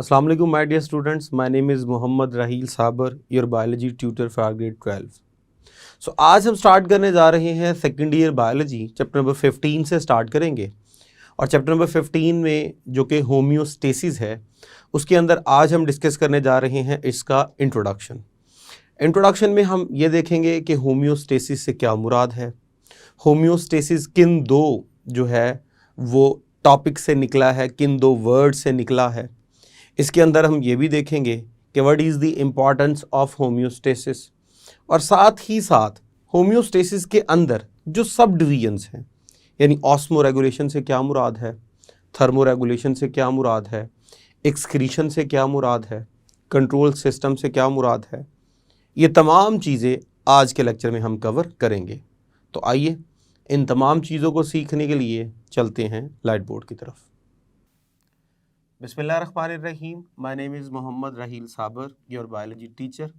Assalamu alaikum my dear students, my name is Muhammad Rahil Sabar, your biology tutor for grade 12. So आज हम start करने जा रहे हैं second year biology chapter number 15 से start करेंगे और चैप्टर नंबर 15 में जो कि होम्योस्टेसिस है उसके अंदर आज हम डिस्कस करने जा रहे हैं इसका इंट्रोडक्शन में हम ये देखेंगे कि होम्योस्टेसिस से क्या मुराद है, होम्योस्टेसिस किन दो जो है वो टॉपिक से निकला है, किन दो वर्ड से निकला है। इसके अंदर हम ये भी देखेंगे कि what is the importance of homeostasis और साथ ही साथ होम्योस्टेसिस के अंदर जो सब डिवीजन्स हैं यानी ऑस्मो रेगुलेशन से क्या मुराद है, थर्मो रेगुलेशन से क्या मुराद है, एक्सक्रीशन से क्या मुराद है, कंट्रोल सिस्टम से क्या मुराद है, ये तमाम चीज़ें आज के लेक्चर में हम कवर करेंगे। तो आइए इन तमाम चीज़ों को सीखने के लिए चलते हैं लाइट बोर्ड की तरफ। बिस्मिल्लाहिर्रहमानिर्रहीम, my name is Mohammad Raheel Sabir, your biology teacher.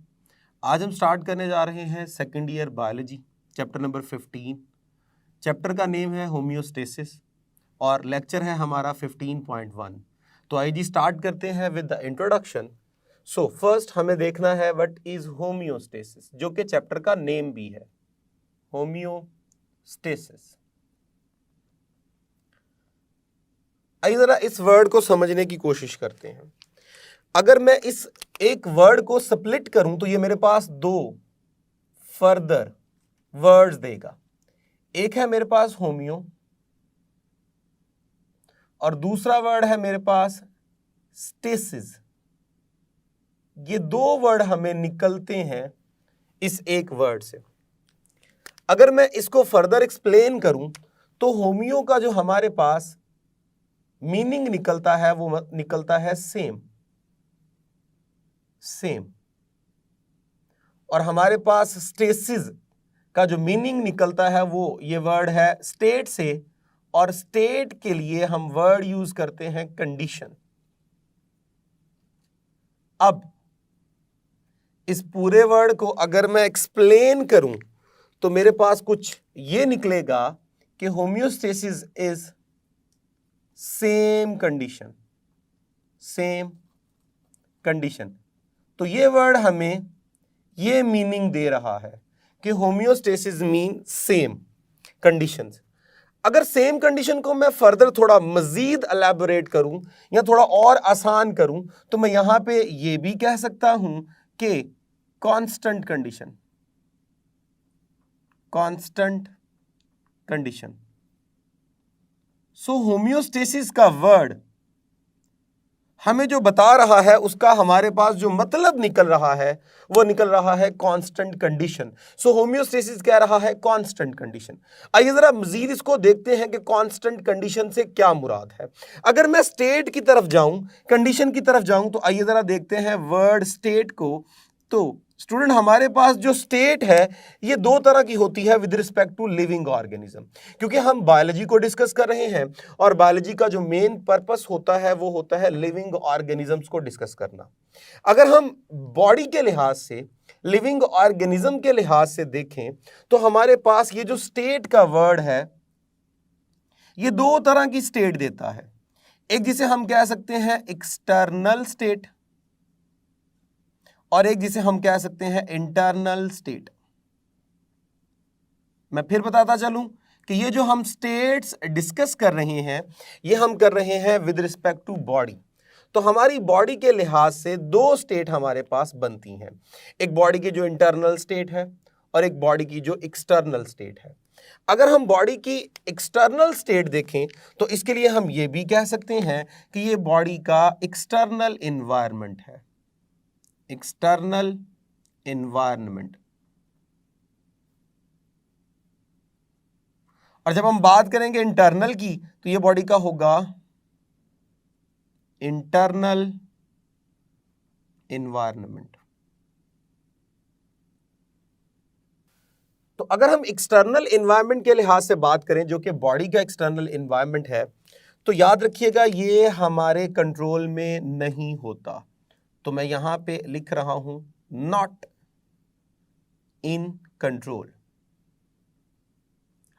आज हम स्टार्ट करने जा रहे हैं second year biology chapter number 15। Chapter का नेम है होम्योस्टेसिस और लेक्चर है हमारा 15.1। तो आइए जी स्टार्ट करते हैं with the introduction. So first हमें देखना है व्हाट इज़ होम्योस्टेसिस, जो कि चैप्टर का नेम भी है, होम्योस्टेसिस। आइए ज़रा इस वर्ड को समझने की कोशिश करते हैं। अगर मैं इस एक वर्ड को स्प्लिट करूं तो ये मेरे पास दो फर्दर वर्ड्स देगा। एक है मेरे पास होम्यो और दूसरा वर्ड है मेरे पास स्टेसिस। ये दो वर्ड हमें निकलते हैं इस एक वर्ड से। अगर मैं इसको फर्दर एक्सप्लेन करूं तो होम्यो का जो हमारे पास मीनिंग निकलता है वो निकलता है सेम और हमारे पास स्टेसिस का जो मीनिंग निकलता है वो ये वर्ड है स्टेट से, और स्टेट के लिए हम वर्ड यूज करते हैं कंडीशन। अब इस पूरे वर्ड को अगर मैं एक्सप्लेन करूं तो मेरे पास कुछ ये निकलेगा कि होम्योस्टेसिस इज सेम कंडीशन। तो ये वर्ड हमें ये मीनिंग दे रहा है कि होम्योस्टेसिस मीन सेम कंडीशंस। अगर सेम कंडीशन को मैं फर्दर थोड़ा मजीद एलैबोरेट करूं या थोड़ा और आसान करूं तो मैं यहां पे ये भी कह सकता हूं कि कांस्टेंट कंडीशन। सो होम्योस्टेसिस का वर्ड हमें जो बता रहा है उसका हमारे पास जो मतलब निकल रहा है वो निकल रहा है कांस्टेंट कंडीशन। सो होम्योस्टेसिस कह रहा है कांस्टेंट कंडीशन। आइए जरा मजीद इसको देखते हैं कि कांस्टेंट कंडीशन से क्या मुराद है। अगर मैं स्टेट की तरफ जाऊं, कंडीशन की तरफ जाऊं, तो आइए जरा देखते हैं वर्ड स्टेट को। तो स्टूडेंट हमारे पास जो स्टेट है ये दो तरह की होती है with respect to living organism, क्योंकि हम बायोलॉजी को डिस्कस कर रहे हैं और बायोलॉजी का जो मेन पर्पस होता है वो होता है लिविंग ऑर्गेनिजम्स को डिस्कस करना। अगर हम बॉडी के लिहाज से, लिविंग ऑर्गेनिज्म के लिहाज से देखें तो हमारे पास ये जो स्टेट का वर्ड है ये दो तरह की स्टेट देता है। एक जिसे हम कह सकते हैं एक्सटर्नल स्टेट और एक जिसे हम कह सकते हैं इंटरनल स्टेट। मैं फिर बताता चलूं कि ये जो हम स्टेट्स डिस्कस कर रहे हैं ये हम कर रहे हैं विद रिस्पेक्ट टू बॉडी। तो हमारी बॉडी के लिहाज से दो स्टेट हमारे पास बनती हैं, एक बॉडी की जो इंटरनल स्टेट है और एक बॉडी की जो एक्सटर्नल स्टेट है। अगर हम बॉडी की एक्सटर्नल स्टेट देखें तो इसके लिए हम ये भी कह सकते हैं कि ये बॉडी का एक्सटर्नल एनवायरनमेंट है, एक्सटर्नल एनवायरनमेंट। और जब हम बात करेंगे इंटरनल की तो ये बॉडी का होगा इंटरनल एनवायरनमेंट। तो अगर हम एक्सटर्नल एनवायरनमेंट के लिहाज से बात करें जो कि बॉडी का एक्सटर्नल एनवायरनमेंट है तो याद रखिएगा ये हमारे कंट्रोल में नहीं होता। तो मैं यहां पे लिख रहा हूं नॉट इन कंट्रोल।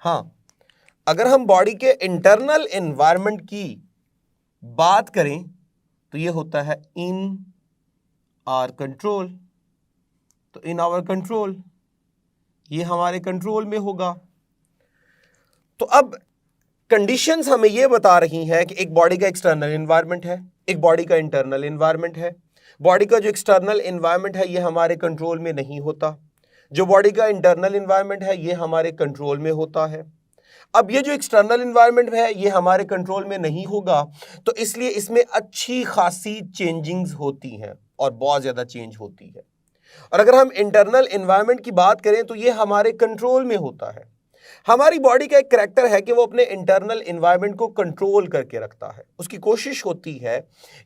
हां, अगर हम बॉडी के इंटरनल एनवायरनमेंट की बात करें तो ये होता है इन आवर कंट्रोल। तो इन आवर कंट्रोल, ये हमारे कंट्रोल में होगा। तो अब कंडीशंस हमें ये बता रही हैं कि एक बॉडी का एक्सटर्नल एनवायरनमेंट है, एक बॉडी का इंटरनल एनवायरनमेंट है। बॉडी का जो एक्सटर्नल एनवायरनमेंट है ये हमारे कंट्रोल में नहीं होता, जो बॉडी का इंटरनल एनवायरनमेंट है ये हमारे कंट्रोल में होता है। अब ये जो एक्सटर्नल एनवायरनमेंट है ये हमारे कंट्रोल में नहीं होगा, तो इसलिए इसमें अच्छी खासी चेंजिंग्स होती हैं और बहुत ज्यादा चेंज होती है। और अगर हम इंटरनल एनवायरनमेंट की बात करें तो ये हमारे कंट्रोल में होता है। हमारी बॉडी का एक करैक्टर है कि वो अपने इंटरनल एनवायरनमेंट को कंट्रोल करके रखता है। उसकी कोशिश होती है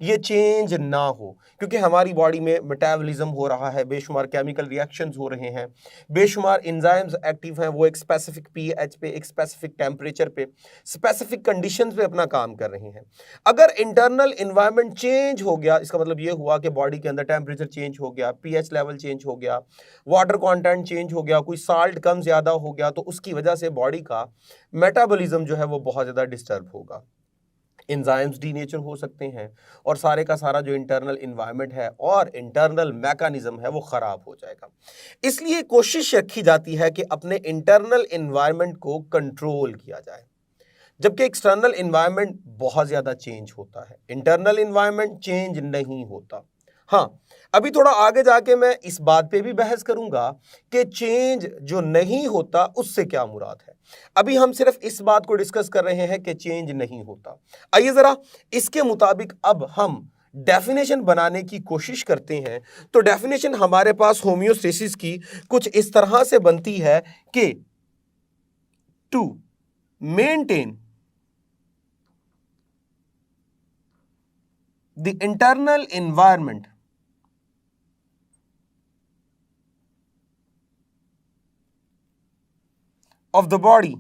ये चेंज ना हो, क्योंकि हमारी बॉडी में मेटाबॉलिज्म हो रहा है, बेशुमार केमिकल रिएक्शंस हो रहे हैं, बेशुमार एंजाइम्स एक्टिव हैं, वो एक स्पेसिफिक पीएच पे, एक स्पेसिफिक टेम्परेचर पे, स्पेसिफिक कंडीशंस पे अपना काम कर रहे हैं। अगर इंटरनल एनवायरनमेंट चेंज हो गया, इसका मतलब ये हुआ कि बॉडी के अंदर टेम्परेचर चेंज हो गया, पीएच लेवल चेंज हो गया, वाटर कंटेंट चेंज हो गया, कोई साल्ट कम ज्यादा हो गया, तो उसकी वजह से बॉडी का मेटाबॉलिज्म जो है वो बहुत ज्यादा डिस्टर्ब होगा। एंजाइम्स डीनेचर हो सकते हैं और सारे का सारा जो इंटरनल एनवायरनमेंट है और इंटरनल मैकेनिज्म है वो खराब हो जाएगा। इसलिए कोशिश रखी जाती है कि अपने इंटरनल एनवायरनमेंट को कंट्रोल किया जाए, जबकि एक्सटर्नल एनवायरनमेंट बहुत ज्यादा चेंज होता है, इंटरनल एनवायरनमेंट चेंज नहीं होता। हाँ, अभी थोड़ा आगे जाके मैं इस बात पे भी बहस करूंगा कि चेंज जो नहीं होता उससे क्या मुराद है। अभी हम सिर्फ इस बात को डिस्कस कर रहे हैं कि चेंज नहीं होता। आइए जरा इसके मुताबिक अब हम डेफिनेशन बनाने की कोशिश करते हैं। तो डेफिनेशन हमारे पास होम्योस्टेसिस की कुछ इस तरह से बनती है कि to maintain the internal environment of the body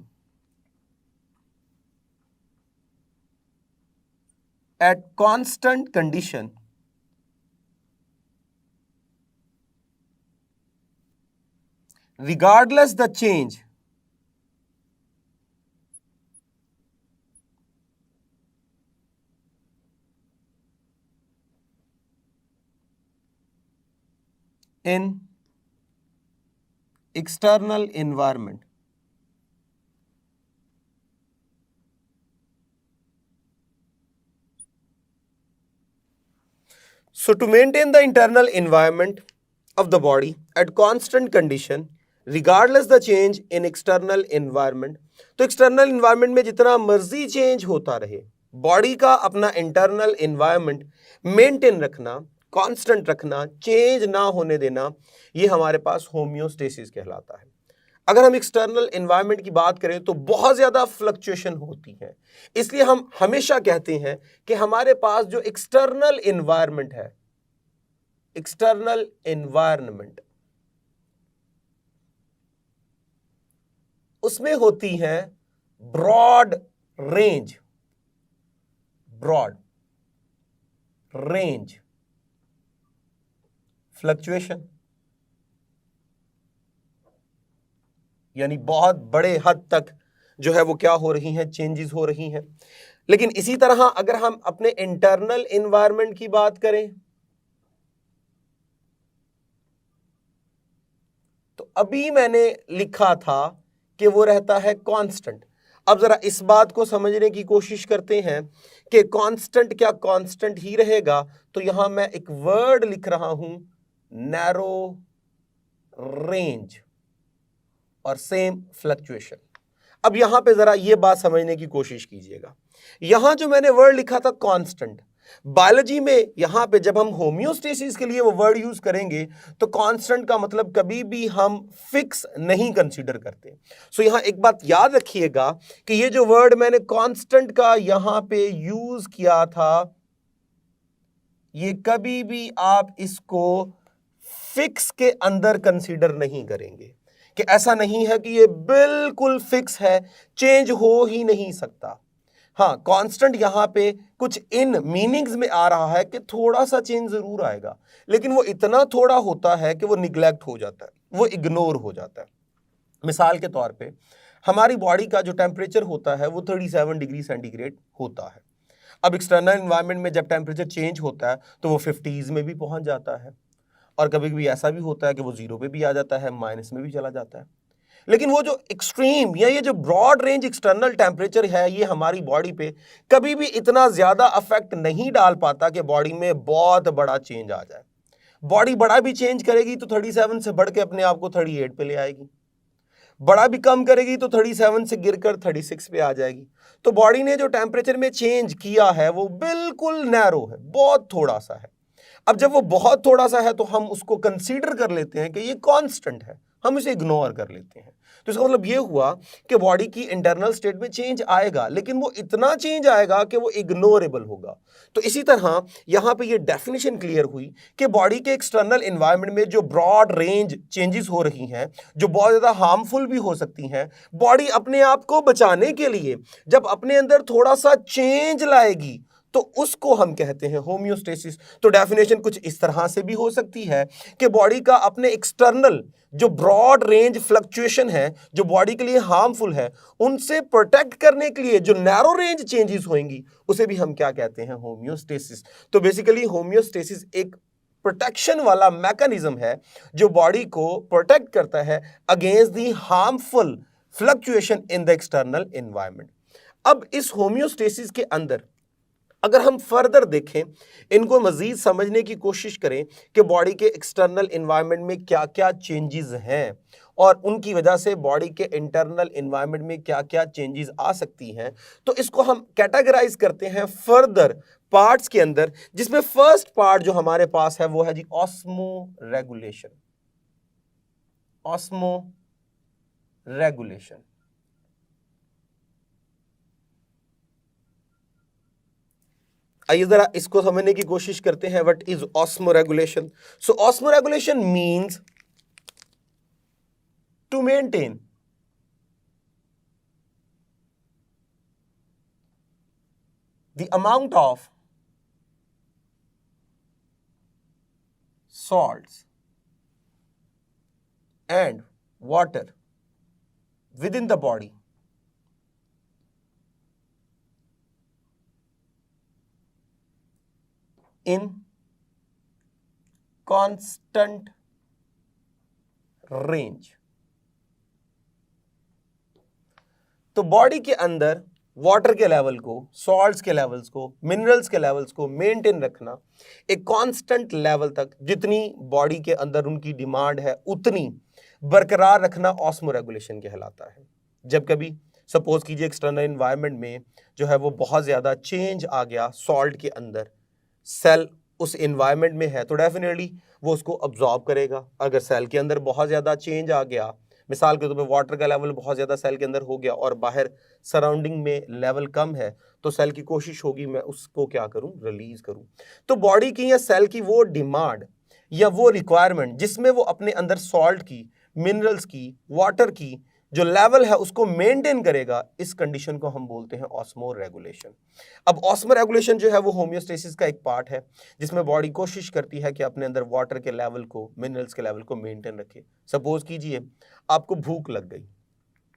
at constant condition regardless the change in external environment. So to maintain the internal environment of the body at constant condition regardless the change in external environment, तो external environment में जितना मर्जी change होता रहे, body का अपना internal environment maintain रखना, constant रखना, चेंज ना होने देना, ये हमारे पास होम्योस्टेसिस कहलाता है। अगर हम एक्सटर्नल एनवायरनमेंट की बात करें तो बहुत ज्यादा फ्लक्चुएशन होती है, इसलिए हम हमेशा कहते हैं कि हमारे पास जो एक्सटर्नल एनवायरनमेंट है, एक्सटर्नल एनवायरनमेंट, उसमें होती है ब्रॉड रेंज फ्लक्चुएशन, यानी बहुत बड़े हद तक जो है वो क्या हो रही हैं, चेंजेस हो रही हैं। लेकिन इसी तरह अगर हम अपने इंटरनल एनवायरनमेंट की बात करें तो अभी मैंने लिखा था कि वो रहता है कांस्टेंट। अब जरा इस बात को समझने की कोशिश करते हैं कि कांस्टेंट क्या कांस्टेंट ही रहेगा। तो यहां मैं एक वर्ड लिख रहा हूं, नैरो रेंज और सेम फ्लक्चुएशन। अब यहां पे जरा ये बात समझने की कोशिश कीजिएगा। यहां जो मैंने वर्ड लिखा था कांस्टेंट, बायोलॉजी में यहां पे जब हम होम्योस्टेसिस के लिए वो वर्ड यूज करेंगे तो कांस्टेंट का मतलब कभी भी हम फिक्स नहीं कंसीडर करते। सो यहां एक बात याद रखिएगा कि ये जो वर्ड मैंने कांस्टेंट का यहां पे यूज किया था, ये कभी भी आप इसको फिक्स के अंदर कंसीडर नहीं करेंगे, कि ऐसा नहीं है कि ये बिल्कुल फिक्स है, चेंज हो ही नहीं सकता। हाँ, कांस्टेंट यहां पे कुछ इन मीनिंग्स में आ रहा है कि थोड़ा सा चेंज जरूर आएगा, लेकिन वो इतना थोड़ा होता है कि वो निग्लेक्ट हो जाता है, वो इग्नोर हो जाता है। मिसाल के तौर पे हमारी बॉडी का जो टेम्परेचर होता है वो 37 डिग्री सेंटीग्रेड होता है। अब एक्सटर्नल एनवायरनमेंट में जब टेम्परेचर चेंज होता है तो वो 50s में भी पहुंच जाता है, और कभी कभी ऐसा भी होता है कि वो 0 पे भी आ जाता है, माइनस में भी चला जाता है। लेकिन वो जो एक्सट्रीम या ये जो ब्रॉड रेंज एक्सटर्नल टेम्परेचर है, ये हमारी बॉडी पे कभी भी इतना ज्यादा अफेक्ट नहीं डाल पाता कि बॉडी में बहुत बड़ा चेंज आ जाए। बॉडी बड़ा भी चेंज करेगी तो 37 से बढ़ के अपने आप को 38 पे ले आएगी, बड़ा भी कम करेगी तो 37 से गिरकर 36 पे आ जाएगी। तो बॉडी ने जो टेम्परेचर में चेंज किया है वो बिल्कुल नैरो है, बहुत थोड़ा सा है। अब जब वो बहुत थोड़ा सा है तो हम उसको कंसीडर कर लेते हैं कि ये कांस्टेंट है, हम इसे इग्नोर कर लेते हैं। तो इसका मतलब ये हुआ कि बॉडी की इंटरनल स्टेट में चेंज आएगा, लेकिन वो इतना चेंज आएगा कि वो इग्नोरेबल होगा। तो इसी तरह यहां पे ये डेफिनेशन क्लियर हुई कि बॉडी के एक्सटर्नल एनवायरनमेंट में जो ब्रॉड रेंज चेंजेस हो रही हैं, जो बहुत ज्यादा हार्मफुल भी हो सकती हैं, बॉडी अपने आप को बचाने के लिए जब अपने अंदर थोड़ा सा चेंज लाएगी तो उसको हम कहते हैं होम्योस्टेसिस। तो डेफिनेशन कुछ इस तरह से भी हो सकती है कि बॉडी का अपने एक्सटर्नल जो ब्रॉड रेंज फ्लक्चुएशन है, जो बॉडी के लिए हार्मफुल है, उनसे प्रोटेक्ट करने के लिए जो नैरो रेंज चेंजेस होंगी उसे भी हम क्या कहते हैं, होम्योस्टेसिस। तो बेसिकली होम्योस्टेसिस एक प्रोटेक्शन वाला मैकेनिज्म है जो बॉडी को प्रोटेक्ट करता है against the harmful fluctuation in the external environment. अब इस होम्योस्टेसिस के अंदर अगर हम फर्दर देखें, इनको मजीद समझने की कोशिश करें कि बॉडी के एक्सटर्नल एनवायरनमेंट में क्या क्या चेंजेस हैं और उनकी वजह से बॉडी के इंटरनल एनवायरनमेंट में क्या क्या चेंजेस आ सकती हैं, तो इसको हम कैटेगराइज करते हैं फर्दर पार्ट्स के अंदर, जिसमें फर्स्ट पार्ट जो हमारे पास है वो है जी ऑस्मो रेगुलेशन। ऑस्मो रेगुलेशन आइए जरा इसको समझने की कोशिश करते हैं। What is osmoregulation? So osmoregulation means to maintain the amount of salts and water within the body in constant range। तो बॉडी के अंदर वाटर के लेवल को, सॉल्ट्स के लेवल्स को, मिनरल्स के लेवल्स को मेंटेन रखना एक कांस्टेंट लेवल तक, जितनी बॉडी के अंदर उनकी डिमांड है उतनी बरकरार रखना ऑस्मोरेगुलेशन कहलाता है। जब कभी सपोज कीजिए एक्सटर्नल एनवायरनमेंट में जो है वो बहुत ज़्यादा चेंज आ गया सॉल्ट के अंदर, सेल उस एनवायरनमेंट में है तो डेफिनेटली वो उसको अब्जॉर्ब करेगा। अगर सेल के अंदर बहुत ज़्यादा चेंज आ गया, मिसाल के तौर पे वाटर का लेवल बहुत ज़्यादा सेल के अंदर हो गया और बाहर सराउंडिंग में लेवल कम है, तो सेल की कोशिश होगी मैं उसको क्या करूं, रिलीज करूं। तो बॉडी की या सेल की वो डिमांड या वो रिक्वायरमेंट जिसमें वो अपने अंदर सॉल्ट की, मिनरल्स की, वाटर की जो लेवल है उसको मेंटेन करेगा, इस कंडीशन को हम बोलते हैं ऑस्मो रेगुलेशन। अब ऑस्मो रेगुलेशन जो है वो होम्योस्टेसिस का एक पार्ट है जिसमें बॉडी कोशिश करती है कि अपने अंदर वाटर के लेवल को, मिनरल्स के लेवल को मेंटेन रखे। सपोज कीजिए आपको भूख लग गई,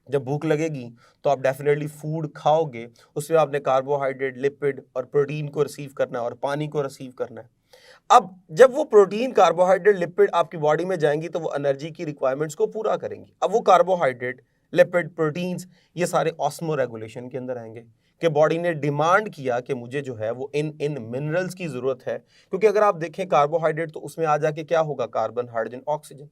जब भूख लगेगी तो आप डेफिनेटली फूड खाओगे, उसमें आपने कार्बोहाइड्रेट, लिपिड और प्रोटीन को रिसीव करना है और पानी को रिसीव करना है। अब जब वो प्रोटीन, कार्बोहाइड्रेट, लिपिड आपकी बॉडी में जाएंगी तो वो एनर्जी की रिक्वायरमेंट्स को पूरा करेंगी। अब वो कार्बोहाइड्रेट, लिपिड, प्रोटीन्स ये सारे ऑस्मो रेगुलेशन के अंदर आएंगे कि बॉडी ने डिमांड किया कि मुझे जो है वो इन मिनरल्स की जरूरत है। क्योंकि अगर आप देखें कार्बोहाइड्रेट तो उसमें आ जाके क्या होगा, कार्बन, हाइड्रोजन, ऑक्सीजन।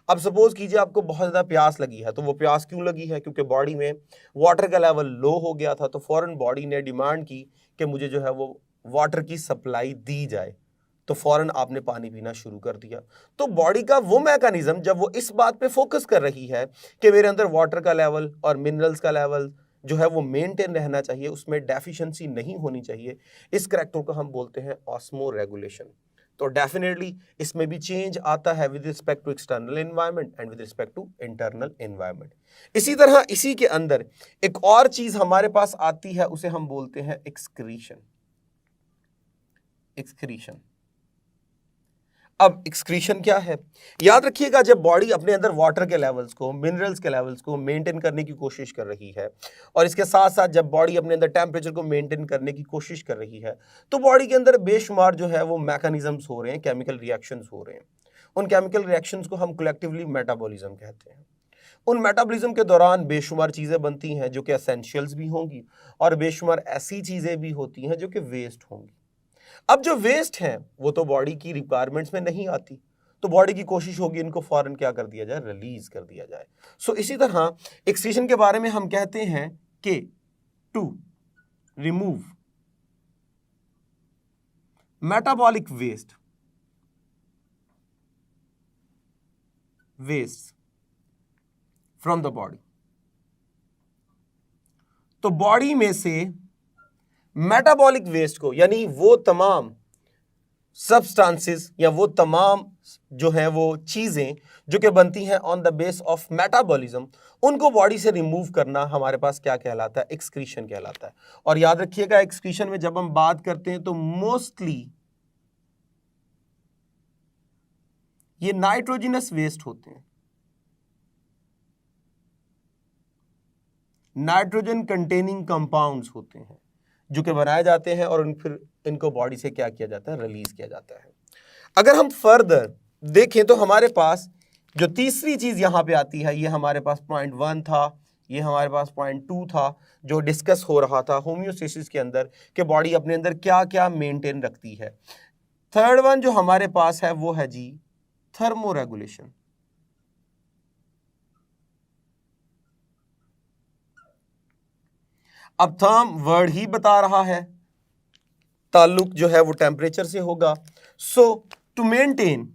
अब सपोज कीजिए आपको बहुत ज़्यादा प्यास लगी है, तो वो प्यास क्यों लगी है, क्योंकि बॉडी में वाटर का लेवल लो हो गया था, तो फौरन बॉडी ने डिमांड की कि मुझे जो है वो वाटर की सप्लाई दी जाए, तो फौरन आपने पानी पीना शुरू कर दिया। तो बॉडी का वो मैकेनिज्म जब वो इस बात पे फोकस कर रही है कि मेरे अंदर वाटर का लेवल और मिनरल्स का लेवल जो है वो मेंटेन रहना चाहिए, उसमें डेफिशिएंसी नहीं होनी चाहिए, इस करैक्टर को हम बोलते हैं ऑस्मो रेगुलेशन। तो डेफिनेटली इसमें भी चेंज आता है with respect to external environment and with respect to internal environment. इसी तरह इसी के अंदर एक और चीज हमारे पास आती है, उसे हम बोलते हैं एक्सक्रीशन। एक्सक्रीशन। अब एक्सक्रीशन क्या है? याद रखिएगा, जब बॉडी अपने अंदर वाटर के लेवल्स को, मिनरल्स के लेवल्स को मेंटेन करने की कोशिश कर रही है, और इसके साथ साथ जब बॉडी अपने अंदर टेम्परेचर को मेंटेन करने की कोशिश कर रही है, तो बॉडी के अंदर बेशुमार जो है वो मैकेनिज्म्स हो रहे हैं, केमिकल रिएक्शंस हो रहे हैं। उन केमिकल रिएक्शंस को हम कलेक्टिवली मेटाबॉलिज्म कहते हैं। उन मेटाबॉलिज्म के दौरान बेशुमार चीज़ें बनती हैं जो कि एसेंशियल्स भी होंगी, और बेशुमार ऐसी चीज़ें भी होती हैं जो कि वेस्ट होंगी। अब जो वेस्ट है वो तो बॉडी की रिक्वायरमेंट्स में नहीं आती, तो बॉडी की कोशिश होगी इनको फौरन क्या कर दिया जाए, रिलीज कर दिया जाए। सो इसी तरह एक्सक्रीशन के बारे में हम कहते हैं कि to remove metabolic waste from the body. तो बॉडी में से मेटाबॉलिक वेस्ट को, यानी वो तमाम सब्सटेंसेस या वो तमाम जो है वो चीजें जो कि बनती हैं on the base of metabolism, उनको बॉडी से रिमूव करना हमारे पास क्या कहलाता है, एक्सक्रीशन कहलाता है। और याद रखिएगा, एक्सक्रीशन में जब हम बात करते हैं तो मोस्टली ये नाइट्रोजनस वेस्ट होते हैं, नाइट्रोजन कंटेनिंग कंपाउंड्स होते हैं जो कि बनाए जाते हैं, और फिर इनको बॉडी से क्या किया जाता है, रिलीज किया जाता है। अगर हम फर्दर देखें तो हमारे पास जो तीसरी चीज यहां पे आती है, ये हमारे पास पॉइंट 1 था, ये हमारे पास पॉइंट 2 था, जो डिस्कस हो रहा था होम्योस्टेसिस के अंदर कि बॉडी अपने अंदर क्या क्या मेंटेन रखती है। थर्ड वन जो हमारे पास है वो है जी थर्मोरेगुलेशन। अब थर्म वर्ड ही बता रहा है, ताल्लुक जो है वो टेम्परेचर से होगा। So to maintain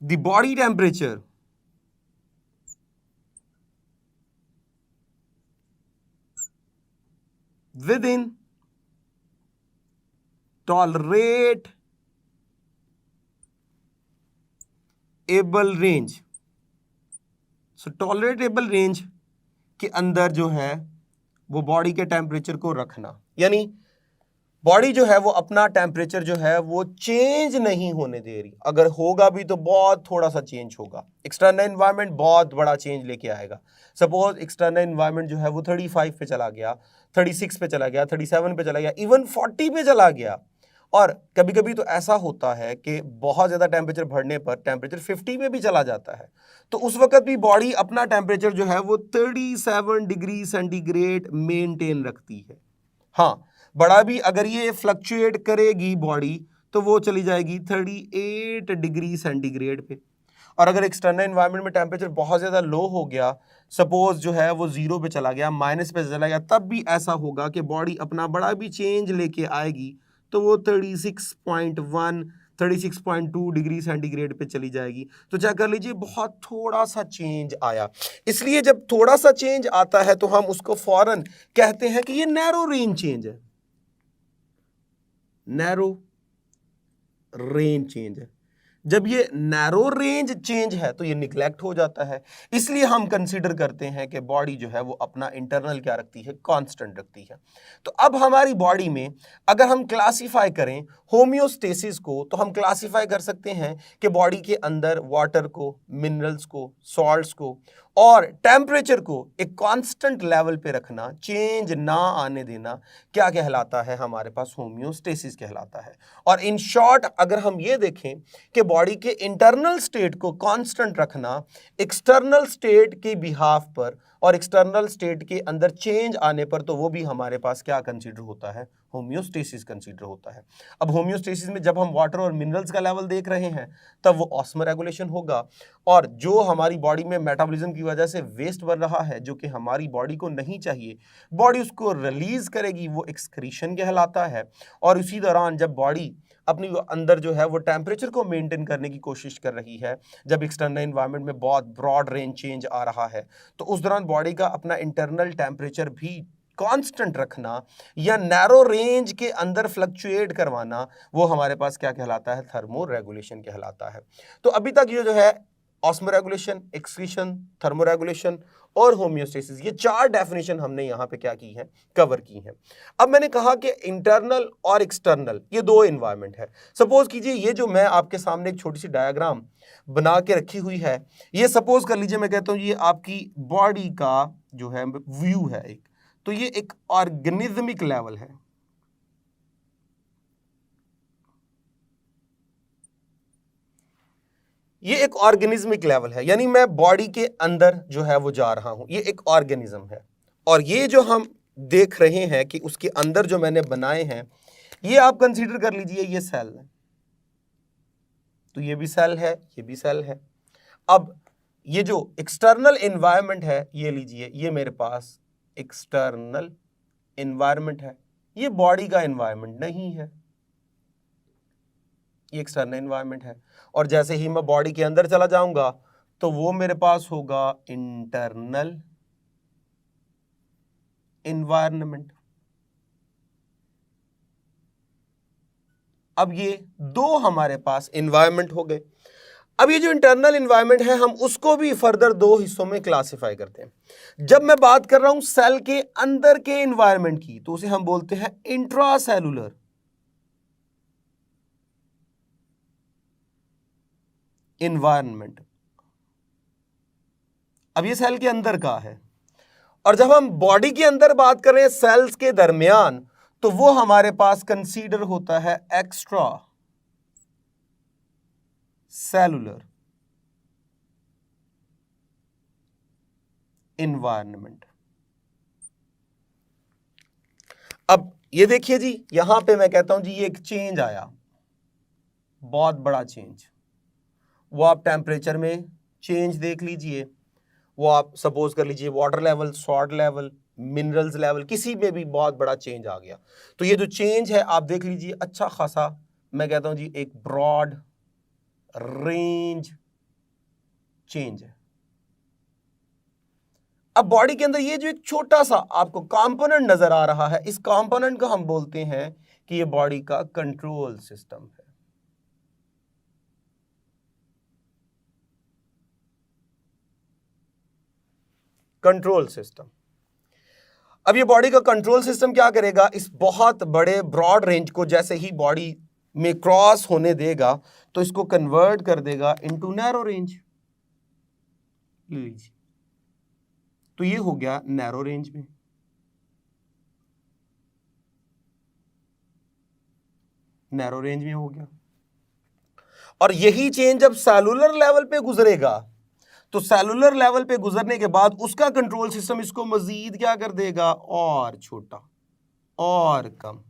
the body temperature within tolerable range. So tolerable range के अंदर जो है वो बॉडी के टेम्परेचर को रखना, यानी बॉडी जो है वो अपना टेम्परेचर जो है वो चेंज नहीं होने दे रही। अगर होगा भी तो बहुत थोड़ा सा चेंज होगा, एक्सटर्नल एनवायरनमेंट बहुत बड़ा चेंज लेके आएगा। सपोज एक्सटर्नल एनवायरनमेंट जो है वो 35 पे चला गया, 36 पे चला गया, 37 पे चला गया, इवन 40 पे चला गया। और कभी कभी तो ऐसा होता है कि बहुत ज़्यादा टेम्परेचर बढ़ने पर टेम्परेचर 50 में भी चला जाता है, तो उस वक्त भी बॉडी अपना टेम्परेचर जो है वो 37 डिग्री सेंटीग्रेड मेंटेन रखती है। हाँ, बड़ा भी अगर ये फ्लक्चुएट करेगी बॉडी तो वो चली जाएगी 38 डिग्री सेंटीग्रेड पे। और अगर एक्सटर्नल एनवायरनमेंट में टेम्परेचर बहुत ज़्यादा लो हो गया, सपोज जो है वो 0 पे चला गया, माइनस पे चला गया, तब भी ऐसा होगा कि बॉडी अपना बड़ा भी चेंज लेके आएगी, तो वो 36.1 36.2 डिग्री सेंटीग्रेड पे चली जाएगी। तो चेक कर लीजिए, बहुत थोड़ा सा चेंज आया। इसलिए जब थोड़ा सा चेंज आता है तो हम उसको फौरन कहते हैं कि ये नैरो रेंज चेंज है, नैरो रेंज चेंज है। जब ये नैरो रेंज चेंज है तो ये निग्लेक्ट हो जाता है। इसलिए हम कंसीडर करते हैं कि बॉडी जो है वो अपना इंटरनल क्या रखती है, कांस्टेंट रखती है। तो अब हमारी बॉडी में अगर हम क्लासिफाई करें होम्योस्टेसिस को, तो हम क्लासिफाई कर सकते हैं कि बॉडी के अंदर वाटर को, मिनरल्स को, सॉल्ट्स को और टेम्परेचर को एक कांस्टेंट लेवल पे रखना, चेंज ना आने देना, क्या कहलाता है, हमारे पास होम्योस्टेसिस कहलाता है। और इन शॉर्ट अगर हम ये देखें कि बॉडी के इंटरनल स्टेट को कांस्टेंट रखना, एक्सटर्नल स्टेट के बिहाफ पर और एक्सटर्नल स्टेट के अंदर चेंज आने पर, तो वो भी हमारे पास क्या कंसीडर होता है, होम्योस्टेसिस कंसीडर होता है। अब होम्योस्टेसिस में जब हम वाटर और मिनरल्स का लेवल देख रहे हैं तब वो ऑस्मो रेगुलेशन होगा, और जो हमारी बॉडी में मेटाबॉलिज्म की वजह से वेस्ट बन रहा है जो कि हमारी बॉडी को नहीं चाहिए, बॉडी उसको रिलीज करेगी, वो एक्सक्रीशन कहलाता है। और उसी दौरान जब बॉडी अपनी अंदर जो है वो टेम्परेचर को मेंटेन करने की कोशिश कर रही है, जब एक्सटर्नल एनवायरनमेंट में बहुत ब्रॉड रेंज चेंज आ रहा है, तो उस दौरान बॉडी का अपना इंटरनल टेम्परेचर भी कांस्टेंट रखना या नैरो रेंज के अंदर फ्लक्चुएट करवाना, वो हमारे पास क्या कहलाता है, थर्मो रेगुलेशन कहलाता है। तो अभी तक ये जो है ऑस्मोरेगुलेशन, एक्सक्रीशन, थर्मोरेगुलेशन और होम्योस्टेसिस, ये 4 डेफिनेशन हमने यहाँ पे क्या की है, कवर की हैं। अब मैंने कहा कि इंटरनल और एक्सटर्नल ये 2 एनवायरनमेंट है। सपोज कीजिए ये जो मैं आपके सामने एक छोटी सी डायग्राम बना के रखी हुई है, ये सपोज कर लीजिए मैं कहता हूँ ये आपकी बॉडी का जो है व्यू है एक, तो ये एक ऑर्गेनिज्मिक लेवल है। ये एक ऑर्गेनिज्मिक लेवल है, यानी मैं बॉडी के अंदर जो है वो जा रहा हूं, ये एक ऑर्गेनिज्म है। और ये जो हम देख रहे हैं कि उसके अंदर जो मैंने बनाए हैं, ये आप कंसीडर कर लीजिए ये सेल है, तो ये भी सेल है, ये भी सेल है। अब ये जो एक्सटर्नल एनवायरनमेंट है, ये लीजिए, ये मेरे पास एक्सटर्नल एनवायरनमेंट है, ये बॉडी का एनवायरनमेंट नहीं है, ये एक्सटर्नल एनवायरनमेंट है। और जैसे ही मैं बॉडी के अंदर चला जाऊंगा तो वो मेरे पास होगा इंटरनल एनवायरनमेंट। अब ये 2 हमारे पास एनवायरनमेंट हो गए। अब ये जो इंटरनल एनवायरनमेंट है, हम उसको भी फर्दर 2 हिस्सों में क्लासिफाई करते हैं। जब मैं बात कर रहा हूं सेल के अंदर के एनवायरनमेंट की, तो उसे हम बोलते हैं इंट्रासेलुलर। एनवायरनमेंट, अब ये सेल के अंदर का है। और जब हम बॉडी के अंदर बात कर रहे हैं सेल्स के दरमियान, तो वो हमारे पास कंसीडर होता है एक्स्ट्रा सेलुलर एनवायरनमेंट। अब ये देखिए जी, यहां पे मैं कहता हूं जी ये एक चेंज आया, बहुत बड़ा चेंज। वो आप टेम्परेचर में चेंज देख लीजिए, वो आप सपोज कर लीजिए water level, salt level, minerals level, किसी में भी बहुत बड़ा चेंज आ गया। तो ये जो चेंज है आप देख लीजिए, अच्छा खासा, मैं कहता हूं जी एक ब्रॉड रेंज चेंज है। अब बॉडी के अंदर ये जो एक छोटा सा आपको कंपोनेंट नजर आ रहा है, इस कंपोनेंट को हम बोलते हैं कि ये बॉडी का कंट्रोल सिस्टम है। Control system. अब ये बॉडी का कंट्रोल सिस्टम क्या करेगा, इस बहुत बड़े ब्रॉड रेंज को जैसे ही बॉडी में क्रॉस होने देगा तो इसको कन्वर्ट कर देगा इनटू नैरो रेंज। लीजिए, तो ये हो गया नैरो रेंज में। नैरो रेंज में हो गया। और यही चेंज जब सेलुलर लेवल पे गुजरेगा, तो सेलुलर लेवल पे गुजरने के बाद उसका कंट्रोल सिस्टम इसको मजीद क्या कर देगा, और छोटा और कम।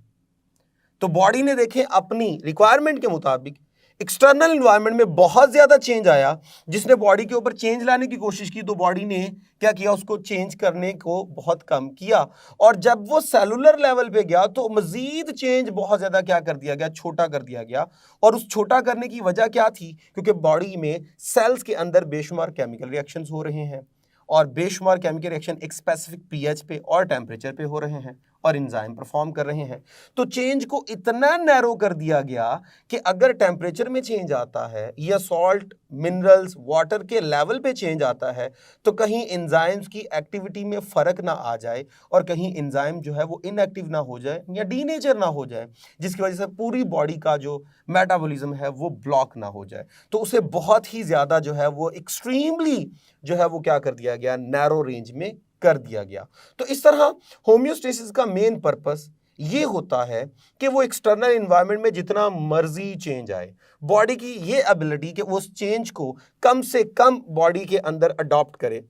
तो बॉडी ने देखे अपनी रिक्वायरमेंट के मुताबिक एक्सटर्नल एनवायरनमेंट में बहुत ज्यादा चेंज आया, जिसने बॉडी के ऊपर चेंज लाने की कोशिश की, तो बॉडी ने क्या किया, उसको चेंज करने को बहुत कम किया। और जब वो सेलुलर लेवल पे गया तो मजीद चेंज बहुत ज्यादा क्या कर दिया गया, छोटा कर दिया गया। और उस छोटा करने की वजह क्या थी, क्योंकि बॉडी में सेल्स के अंदर बेशुमार केमिकल रिएक्शंस हो रहे हैं, और बेशुमार केमिकल रिएक्शन एक स्पेसिफिक पीएच पे और टेम्परेचर पे हो रहे हैं, और एंजाइम परफॉर्म कर रहे हैं। तो चेंज को इतना नैरो कर दिया गया कि अगर टेम्परेचर में चेंज आता है या सॉल्ट, मिनरल्स, वाटर के लेवल पे चेंज आता है, तो कहीं एंजाइम्स की एक्टिविटी में फर्क ना आ जाए, और कहीं एंजाइम जो है वो इनएक्टिव ना हो जाए या डीनेचर ना हो जाए, जिसकी वजह से पूरी बॉडी का जो मेटाबॉलिज्म है वो ब्लॉक ना हो जाए। तो उसे बहुत ही ज्यादा जो है वो एक्सट्रीमली जो है वो क्या कर दिया गया, नैरो रेंज में कर दिया गया। तो इस तरह होम्योस्टेसिस का मेन पर्पस ये होता है कि वो एक्सटर्नल एनवायरनमेंट में जितना मर्जी चेंज आए, बॉडी की ये एबिलिटी कि वो उस चेंज को कम से कम बॉडी के अंदर अडॉप्ट करे,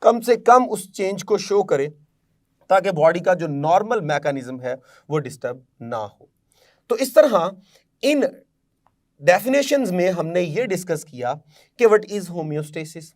कम से कम उस चेंज को शो करे, ताकि बॉडी का जो नॉर्मल मैकेनिज्म है वो डिस्टर्ब ना हो। तो इस तरह इन डेफिनेशंस में हमने ये डिस्कस किया कि what is homeostasis,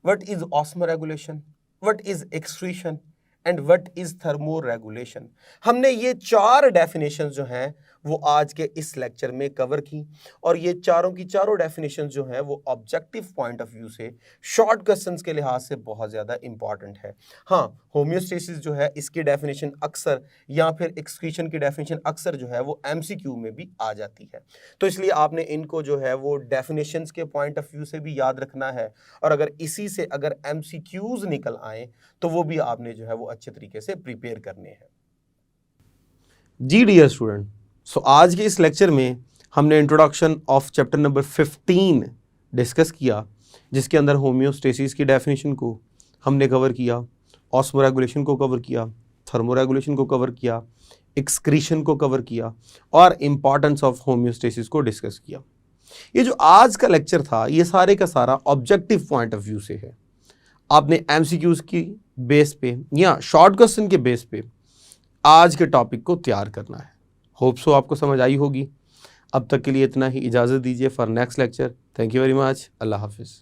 what is osmoregulation, what is excretion and what is thermoregulation. हमने ये 4 डेफिनेशंस जो हैं वो आज के इस लेक्चर में कवर की। और ये चारों की चारों डेफिनेशन जो है वो ऑब्जेक्टिव पॉइंट ऑफ व्यू से शॉर्ट क्वेश्चंस के लिहाज से बहुत ज़्यादा इंपॉर्टेंट है। हाँ, होम्योस्टेसिस जो है इसकी डेफिनेशन अक्सर या फिर एक्सक्रीशन की डेफिनेशन अक्सर जो है वो एमसीक्यू में भी आ जाती है। तो इसलिए आपने इनको जो है वो डेफिनेशंस के पॉइंट ऑफ व्यू से भी याद रखना है, और अगर इसी से अगर एमसीक्यूज निकल आए तो वो भी आपने जो है वो अच्छे तरीके से प्रिपेयर करने हैं। जी डियर स्टूडेंट, सो आज के इस लेक्चर में हमने introduction of chapter number 15 discuss किया, जिसके अंदर होम्योस्टेसिस की डेफिनेशन को हमने कवर किया, ऑस्मोरेगुलेशन को कवर किया, थर्मोरेगुलेशन को कवर किया, एक्सक्रीशन को कवर किया और इम्पॉर्टेंस ऑफ होम्योस्टेसिस को डिस्कस किया। ये जो आज का लेक्चर था ये सारे का सारा ऑब्जेक्टिव पॉइंट ऑफ व्यू से है। आपने एमसीक्यूज की बेस पे या शॉर्ट क्वेश्चन के बेस पे आज के टॉपिक को तैयार करना है। होप सो आपको समझ आई होगी। अब तक के लिए इतना ही, इजाज़त दीजिए for next lecture. Thank you very much. Allah हाफिज़।